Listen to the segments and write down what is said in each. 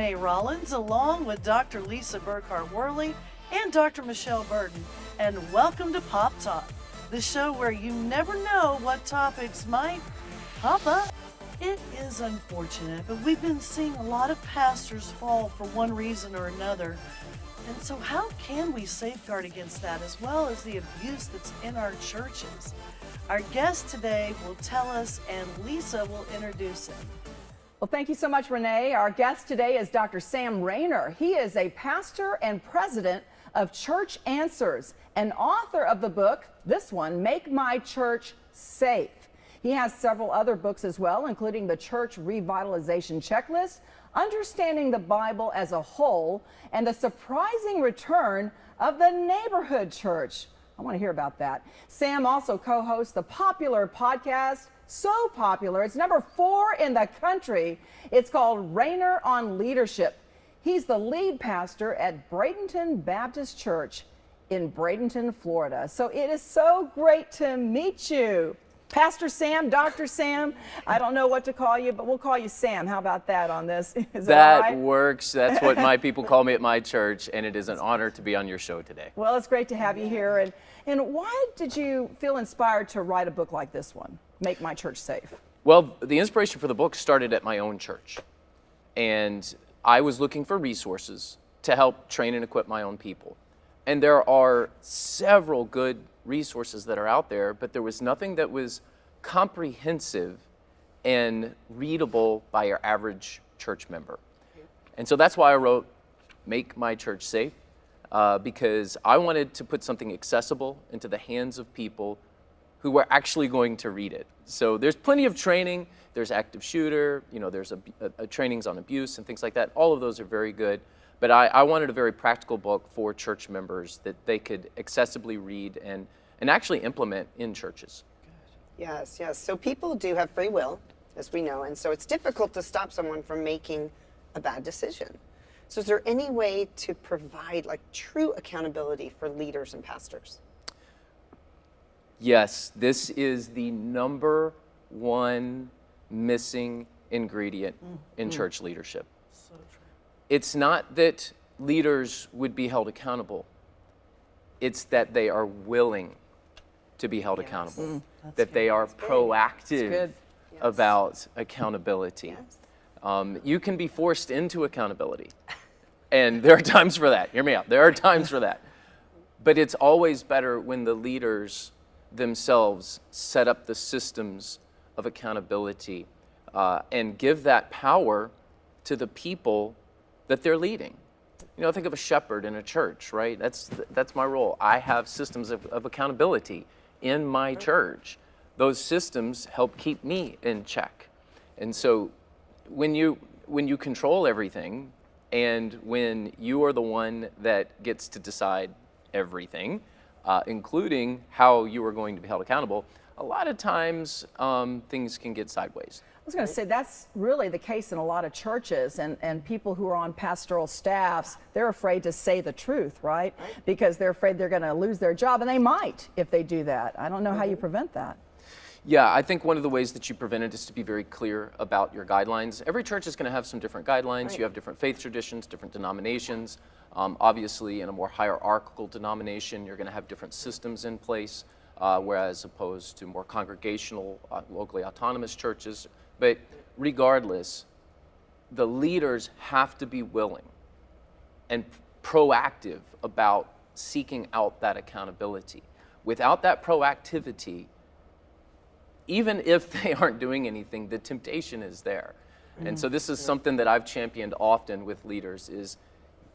Renee Rollins, along with Dr. Lisa Burkhardt Worley and Dr. Michelle Burton, and welcome to Pop Talk, the show where you never know what topics might pop up. It is unfortunate, but we've been seeing a lot of pastors fall for one reason or another. And so how can we safeguard against that, as well as the abuse that's in our churches? Our guest today will tell us, and Lisa will introduce him. Well, thank you so much, Renee. Our guest today is Dr. Sam Rainer. He is a pastor and president of Church Answers, and author of the book, this one, Make My Church Safe. He has several other books as well, including the Church Revitalization Checklist, Understanding the Bible as a Whole, and the Surprising Return of the Neighborhood Church. I want to hear about that. Sam also co-hosts the popular podcast, so popular, it's number 4 in the country. It's called Rainer on Leadership. He's the lead pastor at Bradenton Baptist Church in Bradenton, Florida. So it is so great to meet you. Pastor Sam, Dr. Sam, I don't know what to call you, but we'll call you Sam. How about that on this? Is that all right? Works. That's what my people call me at my church, and it is an honor to be on your show today. Well, it's great to have you here. And why did you feel inspired to write a book like this one, Make My Church Safe? Well, the inspiration for the book started at my own church, and I was looking for resources to help train and equip my own people. And there are several good resources that are out there, but there was nothing that was comprehensive and readable by your average church member. And so that's why I wrote Make My Church Safe, because I wanted to put something accessible into the hands of people who were actually going to read it. So there's plenty of training. There's active shooter, there's a trainings on abuse and things like that. All of those are very good. But I wanted a very practical book for church members that they could accessibly read and actually implement in churches. Yes. So people do have free will, as we know, and so it's difficult to stop someone from making a bad decision. So is there any way to provide true accountability for leaders and pastors? Yes, this is the number one missing ingredient in church leadership. So true. It's not that leaders would be held accountable. It's that they are willing to be held accountable, that they are proactive about accountability. Yes. You can be forced into accountability, and there are times for that. Hear me out. There are times for that. But it's always better when the leaders themselves set up the systems of accountability and give that power to the people that they're leading. Think of a shepherd in a church, right? That's my role. I have systems of accountability in my church. Those systems help keep me in check. And so when you control everything, and when you are the one that gets to decide everything, including how you are going to be held accountable, a lot of times things can get sideways. I was going to say that's really the case in a lot of churches, and people who are on pastoral staffs, they're afraid to say the truth, right? Because they're afraid they're going to lose their job, and they might if they do that. I don't know how you prevent that. Yeah, I think one of the ways that you prevent it is to be very clear about your guidelines. Every church is going to have some different guidelines. Right. You have different faith traditions, different denominations. Obviously, in a more hierarchical denomination, you're going to have different systems in place, whereas opposed to more congregational, locally autonomous churches. But regardless, the leaders have to be willing and proactive about seeking out that accountability. Without that proactivity, even if they aren't doing anything, the temptation is there. And so this is something that I've championed often with leaders is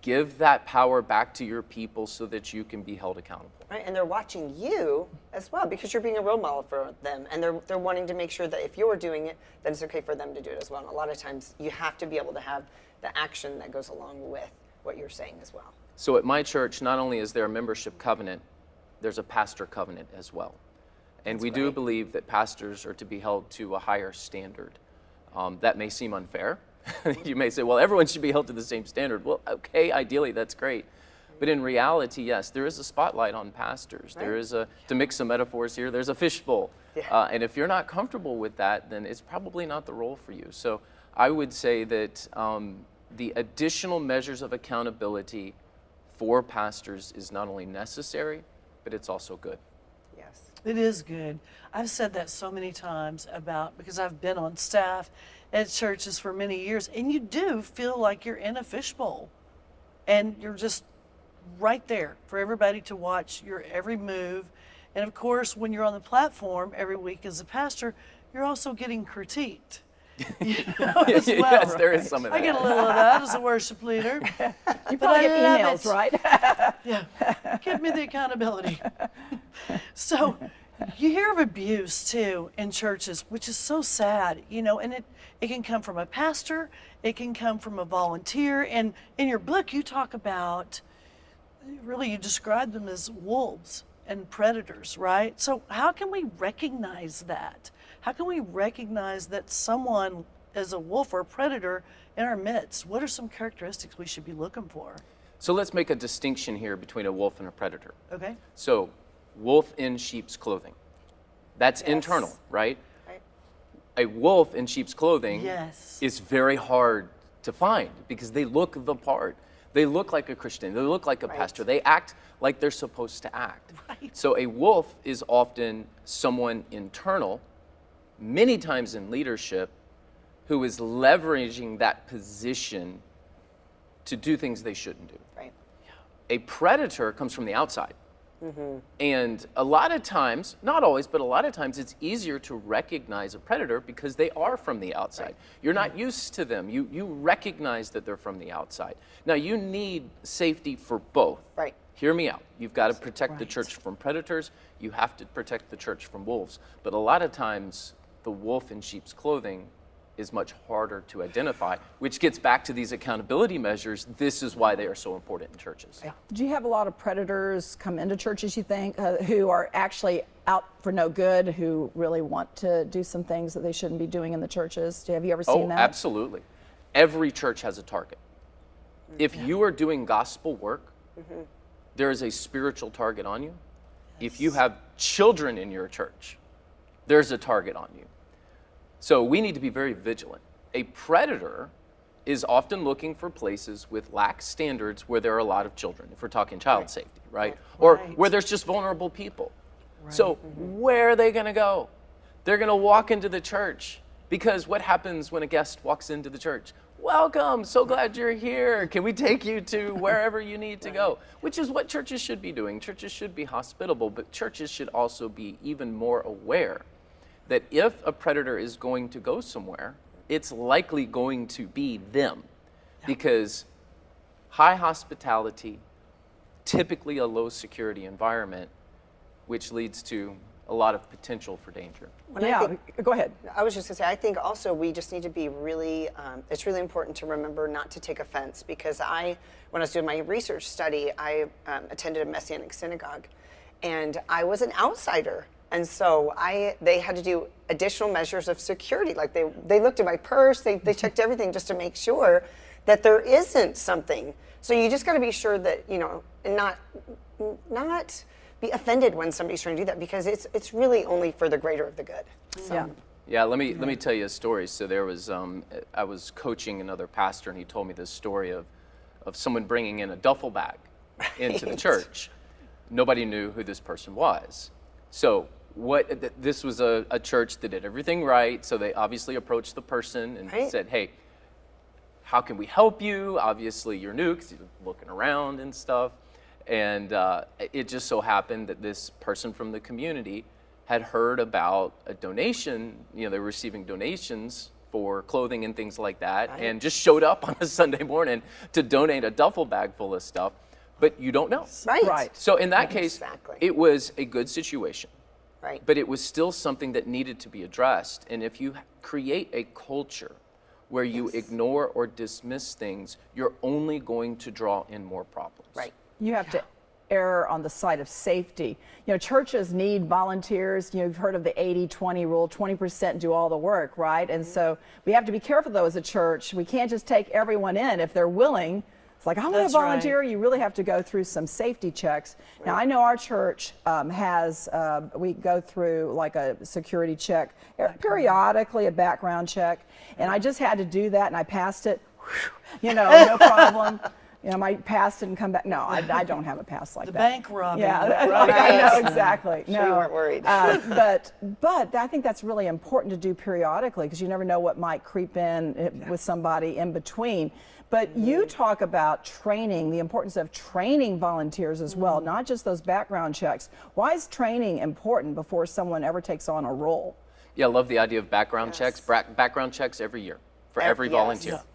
give that power back to your people so that you can be held accountable. Right, and they're watching you as well because you're being a role model for them, and they're wanting to make sure that if you're doing it, then it's okay for them to do it as well. And a lot of times you have to be able to have the action that goes along with what you're saying as well. So at my church, not only is there a membership covenant, there's a pastor covenant as well. And we do believe that pastors are to be held to a higher standard. That may seem unfair. You may say, well, everyone should be held to the same standard. Well, okay, ideally, that's great. But in reality, yes, there is a spotlight on pastors. Right. There is to mix some metaphors here, there's a fishbowl. Yeah. And if you're not comfortable with that, then it's probably not the role for you. So I would say that the additional measures of accountability for pastors is not only necessary, but it's also good. Yes. It is good. I've said that so many times because I've been on staff at churches for many years, and you do feel like you're in a fishbowl, and you're just right there for everybody to watch your every move. And of course, when you're on the platform every week as a pastor, you're also getting critiqued. As well. Yes, there is some of that. I get a little of that as a worship leader. You probably get emails, right? Yeah, give me the accountability. So you hear of abuse too in churches, which is so sad, and it can come from a pastor, it can come from a volunteer. And in your book, you talk about, really, you describe them as wolves and predators, right? So how can we recognize that? How can we recognize that someone is a wolf or a predator in our midst? What are some characteristics we should be looking for? So let's make a distinction here between a wolf and a predator. Okay. So, wolf in sheep's clothing. That's Yes. internal, right? Right. A wolf in sheep's clothing Yes. is very hard to find because they look the part. They look like a Christian. They look like a Right. pastor. They act like they're supposed to act. Right. So a wolf is often someone internal, many times in leadership, who is leveraging that position to do things they shouldn't do. Right. A predator comes from the outside. And a lot of times, not always, but a lot of times it's easier to recognize a predator because they are from the outside. Right. You're not used to them. You recognize that they're from the outside. Now, you need safety for both. Right. Hear me out. You've got to protect the Right. church from predators. You have to protect the church from wolves. But a lot of times, the wolf in sheep's clothing is much harder to identify, which gets back to these accountability measures. This is why they are so important in churches. Do you have a lot of predators come into churches, you think, who are actually out for no good, who really want to do some things that they shouldn't be doing in the churches? Have you ever seen Oh, that? absolutely. Every church has a target. If you are doing gospel work, there is a spiritual target on you. If you have children in your church, there's a target on you. So we need to be very vigilant. A predator is often looking for places with lax standards where there are a lot of children, if we're talking child safety, right? Or Right. where there's just vulnerable people. So where are they going to go? They're going to walk into the church, because what happens when a guest walks into the church? Welcome, so glad you're here. Can we take you to wherever you need to go? Which is what churches should be doing. Churches should be hospitable, but churches should also be even more aware that if a predator is going to go somewhere, it's likely going to be them, because high hospitality, typically a low security environment, which leads to a lot of potential for danger. Go ahead. I was just going to say, I think also we just need to be really, it's really important to remember not to take offense, because when I was doing my research study, I attended a Messianic synagogue, and I was an outsider. And so they had to do additional measures of security. Like they looked at my purse, they checked everything just to make sure that there isn't something. So you just got to be sure that, and not be offended when somebody's trying to do that, because it's really only for the greater of the good. So. Yeah, let me tell you a story. So there was, I was coaching another pastor, and he told me this story of someone bringing in a duffel bag into the church. Nobody knew who this person was. So this was a church that did everything right. So they obviously approached the person and said, hey, how can we help you? Obviously you're new, because you're looking around and stuff. And it just so happened that this person from the community had heard about a donation. They were receiving donations for clothing and things like that, and just showed up on a Sunday morning to donate a duffel bag full of stuff. But you don't know. Right. So in that case, Exactly. it was a good situation. Right. But it was still something that needed to be addressed. And if you create a culture where you ignore or dismiss things, you're only going to draw in more problems. Right. You have to err on the side of safety. Churches need volunteers. You've heard of the 80-20 rule, 20% do all the work, right? And so we have to be careful, though, as a church. We can't just take everyone in if they're willing. It's like, I want to That's volunteer. right. You really have to go through some safety checks. Now, I know our church we go through like a security check, periodically a background check. And I just had to do that, and I passed it. you know, no problem. You know, my past didn't come back. No, I don't have a past like The that. bank robbing. Yeah, right? I know, exactly. Sure you weren't worried. But I think that's really important to do periodically because you never know what might creep in with somebody in between. But you talk about training, the importance of training volunteers as well, not just those background checks. Why is training important before someone ever takes on a role? Yeah, I love the idea of background checks. Background checks every year for every volunteer. Yes.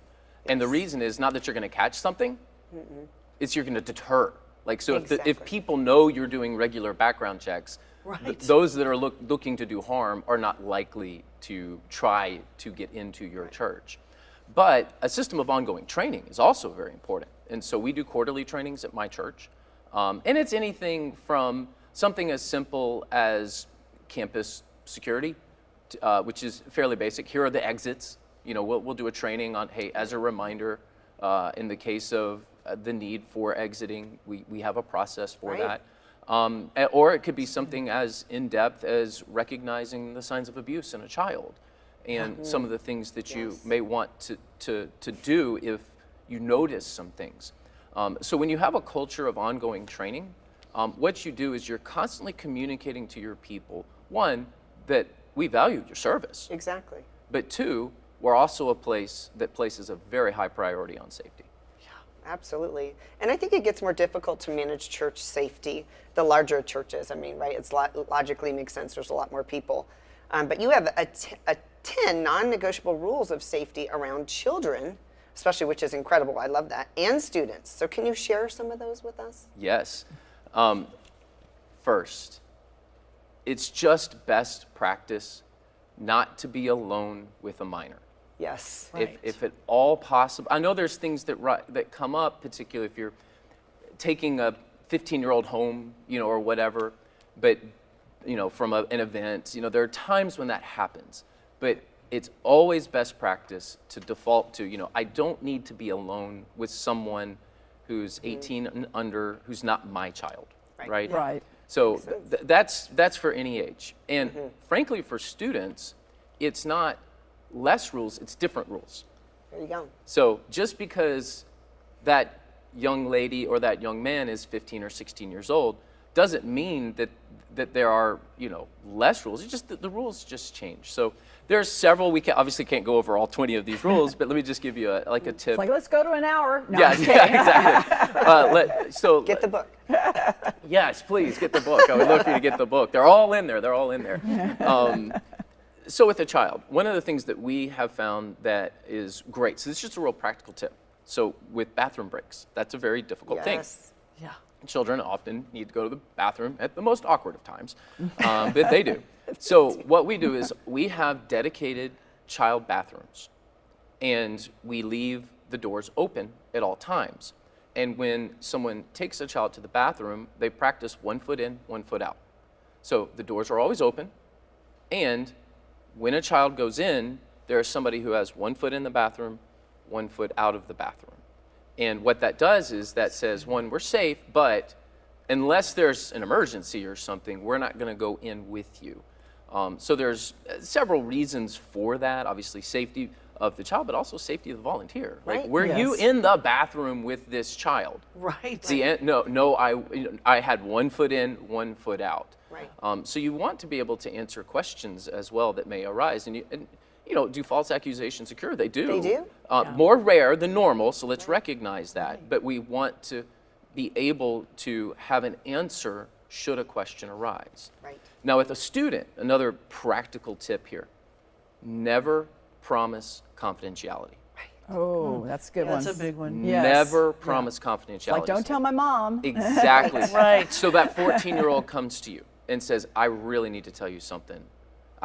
And the reason is not that you're going to catch something, it's you're going to deter. Like, so if people know you're doing regular background checks, those that are looking to do harm are not likely to try to get into your church. But a system of ongoing training is also very important. And so we do quarterly trainings at my church. And it's anything from something as simple as campus security, which is fairly basic. Here are the exits. You know, we'll do a training on, hey, as a reminder, in the case of the need for exiting, we have a process for that. Or it could be something as in-depth as recognizing the signs of abuse in a child and some of the things that you may want to do if you notice some things. So when you have a culture of ongoing training, what you do is you're constantly communicating to your people, one, that we value your service. Exactly. But two, we're also a place that places a very high priority on safety. Absolutely. And I think it gets more difficult to manage church safety, the larger churches. I mean, right, it's logically makes sense. There's a lot more people. But you have a 10 non-negotiable rules of safety around children, especially, which is incredible. I love that. And students. So can you share some of those with us? Yes. First, it's just best practice not to be alone with a minor. Yes. If at all possible. I know there's things that come up, particularly if you're taking a 15-year-old home, you know, or whatever, but, you know, from an event, you know, there are times when that happens. But it's always best practice to default to, you know, I don't need to be alone with someone who's 18 and under, who's not my child, right? Right. So that's for any age. And frankly, for students, it's not less rules, it's different rules. There you go. So just because that young lady or that young man is 15 or 16 years old doesn't mean that there are, you know, less rules. It's just that the rules just change. So there's several. We obviously can't go over all 20 of these rules, but let me just give you a tip. It's like, let's go to an hour. No, Yeah, exactly. Get the book. Yes, please get the book. I would love for you to get the book. They're all in there. They're all in there. So with a child, one of the things that we have found that is great, so this is just a real practical tip. So with bathroom breaks, that's a very difficult thing. Yeah. Children often need to go to the bathroom at the most awkward of times, but they do. So what we do is we have dedicated child bathrooms, and we leave the doors open at all times. And when someone takes a child to the bathroom, they practice 1 foot in, 1 foot out. So the doors are always open, and when a child goes in, there is somebody who has 1 foot in the bathroom, 1 foot out of the bathroom. And what that does is that says, one, we're safe, but unless there's an emergency or something, we're not going to go in with you. So there's several reasons for that. Obviously, safety of the child, but also safety of the volunteer. Like, were you in the bathroom with this child? Right. No, I had 1 foot in, 1 foot out. Right. So you want to be able to answer questions as well that may arise. And you know, do false accusations occur? They do. They do? More rare than normal, so let's recognize that. But we want to be able to have an answer should a question arise. Right. Now, with a student, another practical tip here, never promise confidentiality. Oh, that's a good one. That's a big one. Yes. Never promise confidentiality. Like, don't tell my mom. Exactly. Right. So that 14-year-old comes to you and says, I really need to tell you something.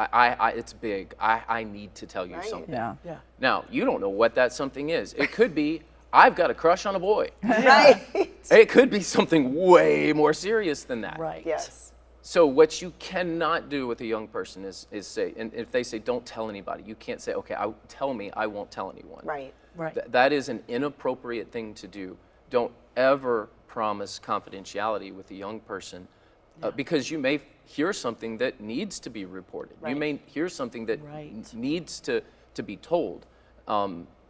It's big. I need to tell you something. Yeah. Now, you don't know what that something is. It could be, I've got a crush on a boy. Right. It could be something way more serious than that. Right. Yes. So what you cannot do with a young person is say, and if they say, don't tell anybody, you can't say, okay, tell me, I won't tell anyone. Right. Right. That is an inappropriate thing to do. Don't ever promise confidentiality with a young person because you may hear something that needs to be reported. Right. You may hear something that needs to be told.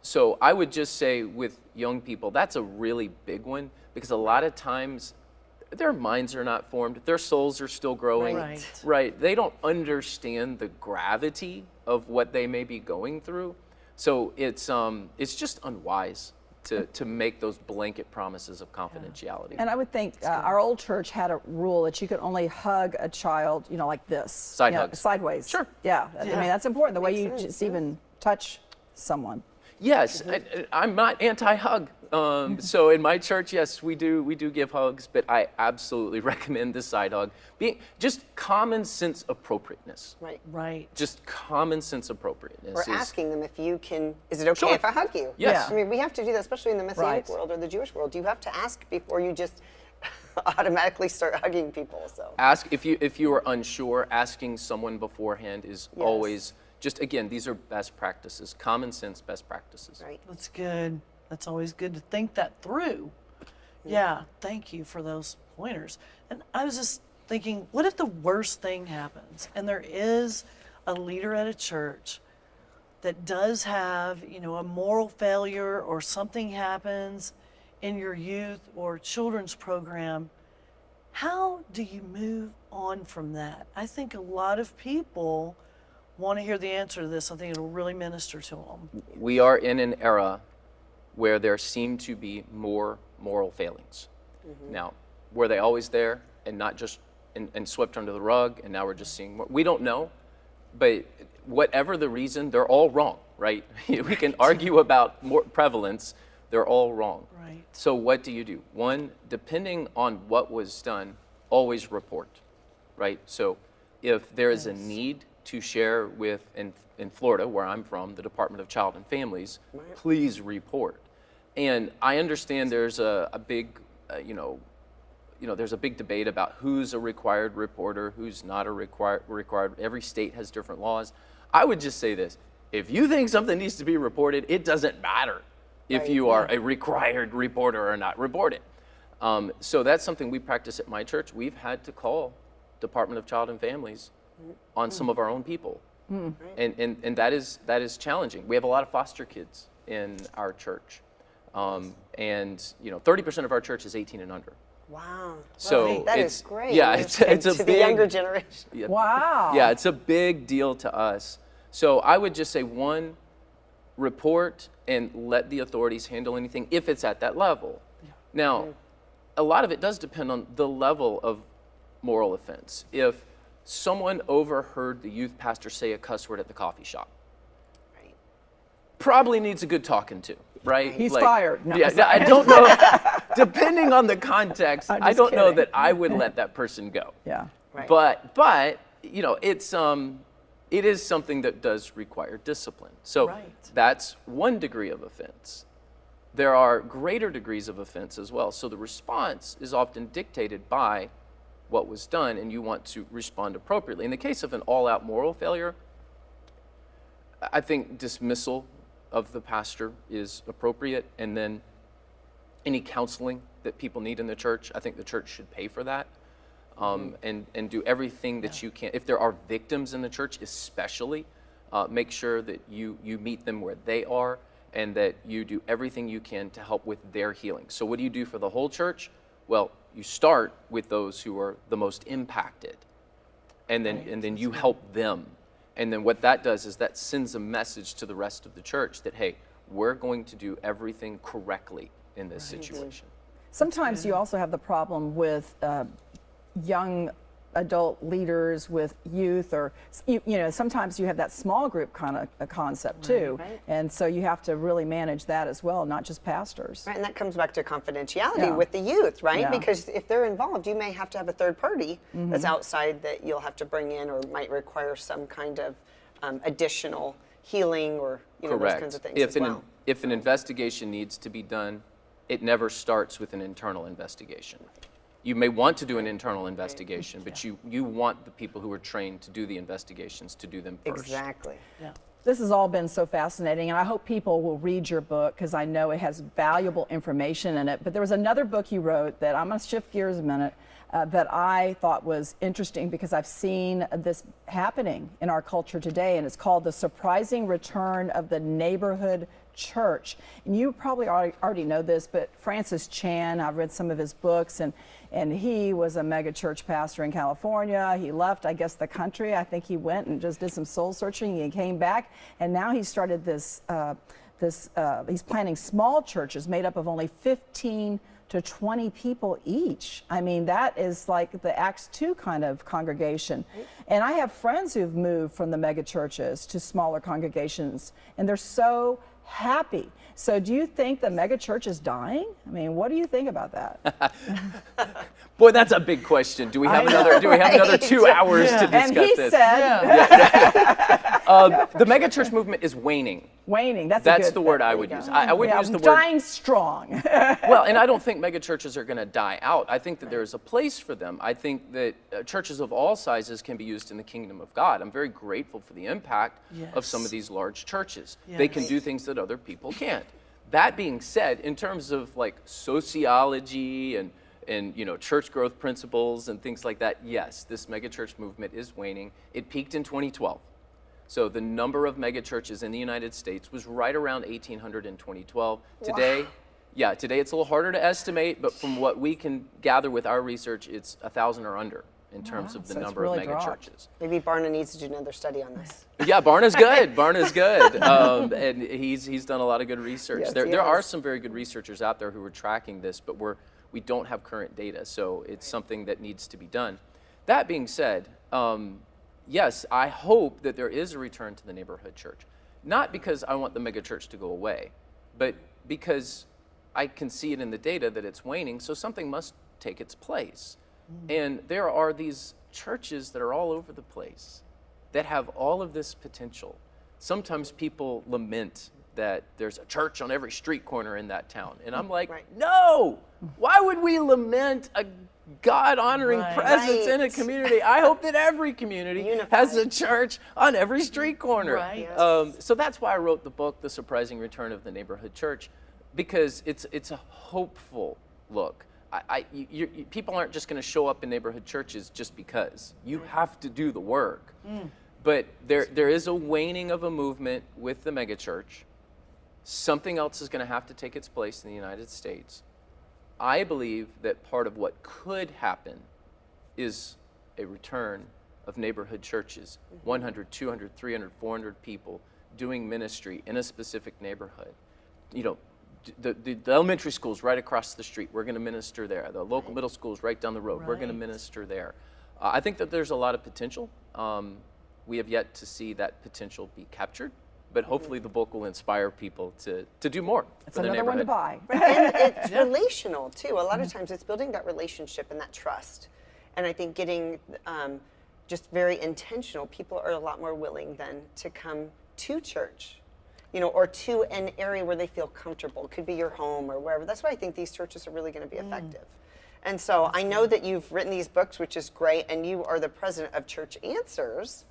So I would just say with young people, that's a really big one, because a lot of times their minds are not formed, their souls are still growing, Right. They don't understand the gravity of what they may be going through. So it's just unwise to make those blanket promises of confidentiality. And I would think our old church had a rule that you could only hug a child, like this. Side hugs. Sideways. Sure. Yeah. I mean, that's important, the way you sense, just even touch someone. Yes, I'm not anti-hug. So in my church, yes, we do give hugs, but I absolutely recommend the side hug. Being just common sense appropriateness. Right. Right. Just common sense appropriateness. Or asking them if you can, is it okay Sure. if I hug you? Yes. I mean, we have to do that, especially in the Messianic Right. world or the Jewish world. You have to ask before you just automatically start hugging people. So Ask if you are unsure. Asking someone beforehand is always just, again, these are best practices, common sense best practices. right. That's good. That's always good to think that through. Yeah, thank you for those pointers. And I was just thinking, what if the worst thing happens and there is a leader at a church that does have, a moral failure, or something happens in your youth or children's program? How do you move on from that? I think a lot of people want to hear the answer to this. I think it'll really minister to them. We are in an era where there seem to be more moral failings. Now, were they always there and not just and swept under the rug, and now we're just seeing more? We don't know, but whatever the reason, they're all wrong, right? We can argue about more prevalence, they're all wrong. Right. So what do you do? One, depending on what was done, always report, right? So if there is a need to share with, in Florida, where I'm from, the Department of Child and Families, please report. And I understand there's a big, there's a big debate about who's a required reporter, who's not a required. Every state has different laws. I would just say this: if you think something needs to be reported, it doesn't matter if you are a required reporter or not. Report it. So that's something we practice at my church. We've had to call Department of Child and Families on some of our own people. And that is challenging. We have a lot of foster kids in our church. And 30% of our church is 18 and under. Wow. So that it's is great. Yeah, it's a to big, the younger generation. Yeah, Wow. Yeah, it's a big deal to us. So I would just say, one, report and let the authorities handle anything if it's at that level. Now, a lot of it does depend on the level of moral offense. If someone overheard the youth pastor say a cuss word at the coffee shop, Right. probably needs a good talking to, right? He's fired. No, Yeah, sorry. I don't know. Depending on the context, I'm I just don't know kidding. that I would let that person go. Yeah. Right. But it is something that does require discipline. So Right. that's one degree of offense. There are greater degrees of offense as well. So the response is often dictated by what was done, and you want to respond appropriately. In the case of an all-out moral failure, I think dismissal of the pastor is appropriate, and then any counseling that people need in the church, I think the church should pay for that, and do everything that you can. If there are victims in the church, especially, make sure that you meet them where they are, and that you do everything you can to help with their healing. So what do you do for the whole church? Well, you start with those who are the most impacted, and then you help them. And then what that does is that sends a message to the rest of the church that, hey, we're going to do everything correctly in this situation. Sometimes you also have the problem with young adult leaders with youth, or sometimes you have that small group kind of a concept too. Right. And so you have to really manage that as well, not just pastors. Right, and that comes back to confidentiality Yeah. with the youth, right? Yeah. Because if they're involved, you may have to have a third party that's outside that you'll have to bring in, or might require some kind of additional healing, or those kinds of things If as well. if an investigation needs to be done, it never starts with an internal investigation. You may want to do an internal investigation, but you want the people who are trained to do the investigations to do them first. Exactly. Yeah. This has all been so fascinating, and I hope people will read your book because I know it has valuable information in it. But there was another book you wrote that I'm going to shift gears a minute that I thought was interesting because I've seen this happening in our culture today, and it's called The Surprising Return of the Neighborhood church. And you probably already know this, but Francis Chan, I've read some of his books, and he was a mega church pastor in California. He left, I guess, the country. I think he went and just did some soul searching. He came back, and now he started this, he's planning small churches made up of only 15 to 20 people each. I mean, that is like the Acts 2 kind of congregation. And I have friends who've moved from the mega churches to smaller congregations, and they're so happy. So do you think the mega church is dying? I mean, what do you think about that? Boy, that's a big question. Do we have another 2 hours to discuss And he this? said, The megachurch movement is waning. waning. That's the word I would use. I would use the word dying strong. well, and I don't think megachurches are going to die out. I think that there's a place for them. I think that churches of all sizes can be used in the kingdom of God. I'm very grateful for the impact of some of these large churches. They can do things that other people can't. That being said, in terms of like sociology and church growth principles and things like that, yes, this megachurch movement is waning. It peaked in 2012. So the number of megachurches in the United States was right around 1,800 in 2012. Today, today it's a little harder to estimate, but from what we can gather with our research, it's 1,000 or under in terms of the number of megachurches. Maybe Barna needs to do another study on this. Yeah, Barna's good. Barna's good, and he's done a lot of good research. Yes, there are some very good researchers out there who are tracking this, but we don't have current data, so it's something that needs to be done. That being said, yes, I hope that there is a return to the neighborhood church. Not because I want the megachurch to go away, but because I can see it in the data that it's waning, so something must take its place. And there are these churches that are all over the place that have all of this potential. Sometimes people lament that there's a church on every street corner in that town. And I'm like, no! Why would we lament a God-honoring presence in a community? I hope that every community has a church on every street corner. Right. So that's why I wrote the book, The Surprising Return of the Neighborhood Church, because it's a hopeful look. People aren't just going to show up in neighborhood churches just because. You have to do the work. But there is a waning of a movement with the megachurch. Something else is going to have to take its place in the United States. I believe that part of what could happen is a return of neighborhood churches, 100, 200, 300, 400 people doing ministry in a specific neighborhood. The elementary school's right across the street. We're going to minister there. The local middle school's right down the road. We're going to minister there. I think that there's a lot of potential. We have yet to see that potential be captured, but hopefully the book will inspire people to do more It's for the another one to neighborhood. buy. And it's relational too. A lot of times it's building that relationship and that trust. And I think getting just very intentional, people are a lot more willing then to come to church, or to an area where they feel comfortable. It could be your home or wherever. That's why I think these churches are really going to be effective. And so I know that you've written these books, which is great, and you are the president of Church Answers.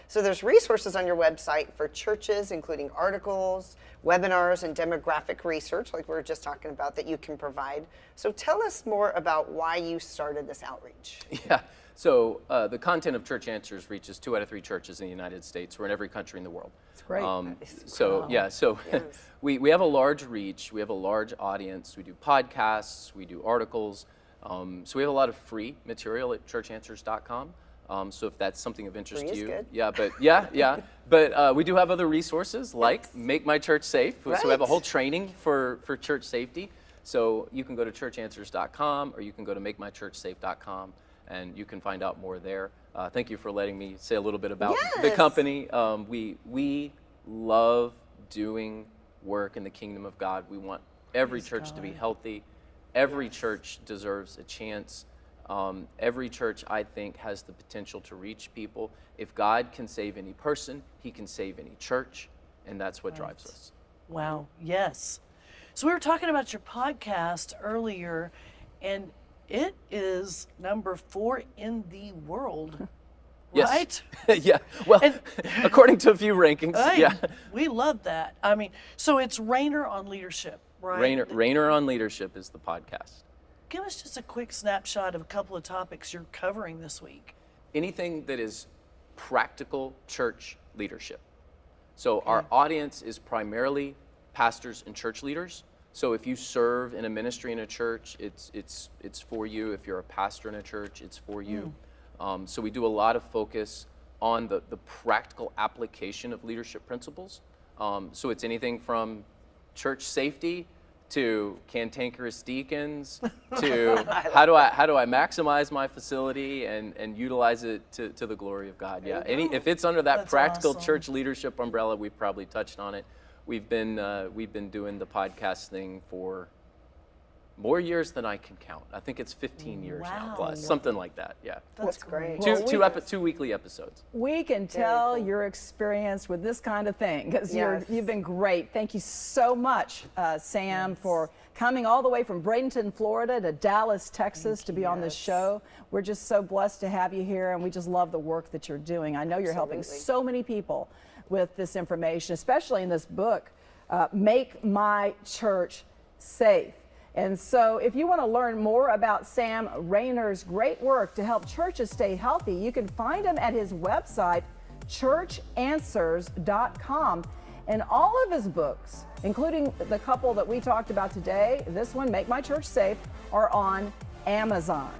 So there's resources on your website for churches, including articles, webinars, and demographic research, like we were just talking about, that you can provide. So tell us more about why you started this outreach. Yeah. So the content of Church Answers reaches 2 out of 3 churches in the United States. We're in every country in the world. It's great. So we have a large reach. We have a large audience. We do podcasts. We do articles. So we have a lot of free material at churchanswers.com. So if that's something of interest to you, good. But we do have other resources like Make My Church Safe. So we have a whole training for church safety. So you can go to churchanswers.com or you can go to makemychurchsafe.com and you can find out more there. Thank you for letting me say a little bit about the company. We love doing work in the kingdom of God. We want every church to be healthy. Every church deserves a chance. Every church, I think, has the potential to reach people. If God can save any person, he can save any church, and that's what drives us. Wow, yes. So we were talking about your podcast earlier, and it is number 4 in the world, right? Yeah, well, according to a few rankings, We love that. I mean, so it's Rainer on Leadership, right? Rainer on Leadership is the podcast. Give us just a quick snapshot of a couple of topics you're covering this week. Anything that is practical church leadership. So our audience is primarily pastors and church leaders. So if you serve in a ministry in a church, it's for you. If you're a pastor in a church, it's for you. So we do a lot of focus on the practical application of leadership principles. So it's anything from church safety to cantankerous deacons to how do I maximize my facility and utilize it to the glory of God. Yeah, if it's under that That's practical awesome. church leadership umbrella, we've probably touched on it. We've been doing the podcast thing for more years than I can count. I think it's 15 years now Wow. plus, something like that. Yeah, That's great. great. two weekly episodes. We can tell cool. you're experienced with this kind of thing because Yes. you've been great. Thank you so much, Sam, for coming all the way from Bradenton, Florida to Dallas, Texas to be on this show. We're just so blessed to have you here, and we just love the work that you're doing. I know you're helping Absolutely. so many people with this information, especially in this book, Make My Church Safe. And so if you want to learn more about Sam Rainer's great work to help churches stay healthy, you can find him at his website, churchanswers.com. And all of his books, including the couple that we talked about today, this one, Make My Church Safe, are on Amazon.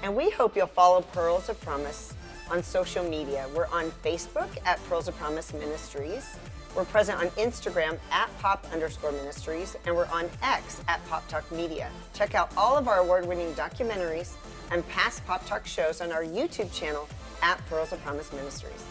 And we hope you'll follow Pearls of Promise on social media. We're on Facebook at Pearls of Promise Ministries. We're present on Instagram at @pop_ministries, and we're on X at Pop Talk Media. Check out all of our award-winning documentaries and past Pop Talk shows on our YouTube channel at Pearls of Promise Ministries.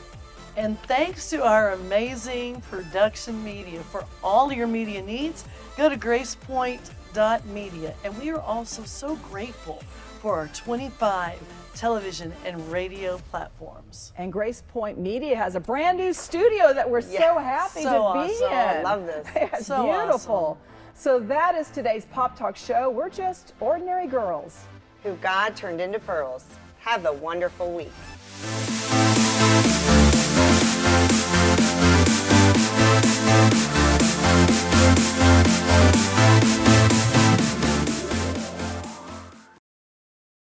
And thanks to our amazing production media. For all your media needs, go to gracepoint.media. And we are also so grateful for our 25 television and radio platforms. And Grace Point Media has a brand new studio that we're so happy so to awesome. be in. I love this. It's So beautiful. So that is today's Pop Talk show. We're just ordinary girls. Who God turned into pearls. Have a wonderful week.